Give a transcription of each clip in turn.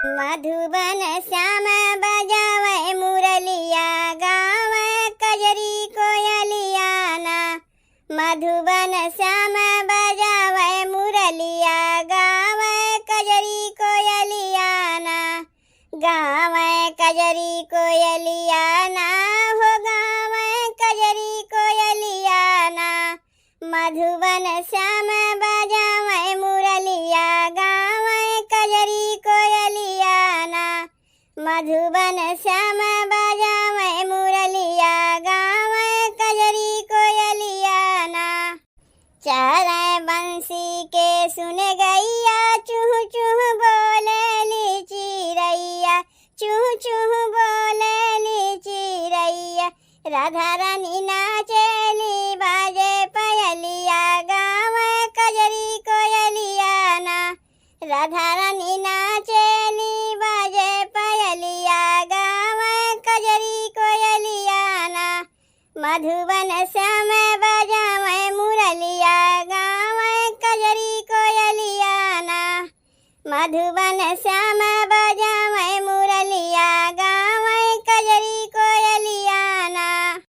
मधुबन श्याम बजावे मुरलिया गावे कजरी कोयलिया ना। मधुबन श्याम बजावे मुरलिया गावे कजरी कोयलिया ना। गावे कजरी कोयलिया ना हो गावे कजरी कोयलिया ना। मधुबन श्याम बजावे मुरलिया गावे कजरी कोयलिया ना। मधुबन श्याम बजावे मुरलिया गावे कजरी कोयलिया ना। चरे बंसी के सुन गैया चूह चूह बोलेली चिरैया। चूह चूह बोलेली चिरैया। राधा रानी नाचेली बाजे पयलिया गावे कजरी कोयलिया ना। राधा रानी नाचेली बाजे पयलिया गावे कजरी कोयलिया ना। मधुबन श्याम बजावे मुरलिया गावे कजरी कोयलिया ना। मधुबन श्याम बजावे मुरलिया गावे कजरी कोयलिया ना।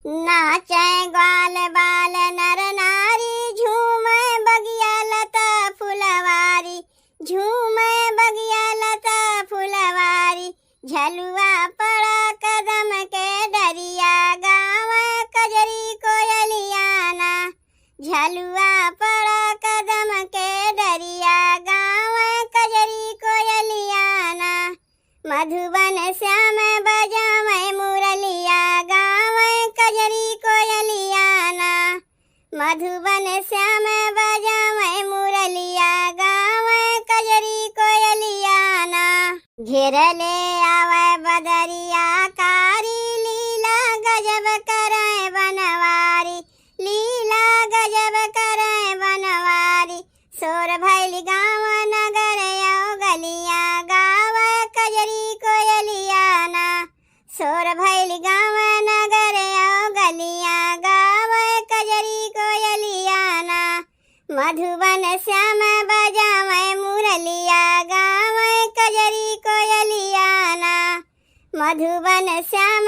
नाचे ग्वाल बाल नर नारी झूमे बगिया लता फुलवारी। झूमे बगिया लता फुलवारी। झलुआ पड़ा कदम के डरिया गावे कजरी कोयलिया ना। झलुआ पड़ा कदम के डरिया गावे कजरी कोयलिया ना। मधुबन श्याम बजावे मुरलिया गावे कजरी कोयलिया ना। मधुबन श्याम बजावे मुरलिया गावे कजरी कोयलिया ना। घेरले आवे बदरिया कारी लीला गजब करे बनवारी। लीला गजब करे बनवारी। सोर भैल गाँव नगर आओ गलिया गावे कजरी कोयलिया ना। सोर भैल गाँव नगर आओ गलिया गावे कजरी कोयलिया ना। मधुबन श्याम बजावे मुरलिया गावे कजरी कोयलिया ना। मधुबन श्याम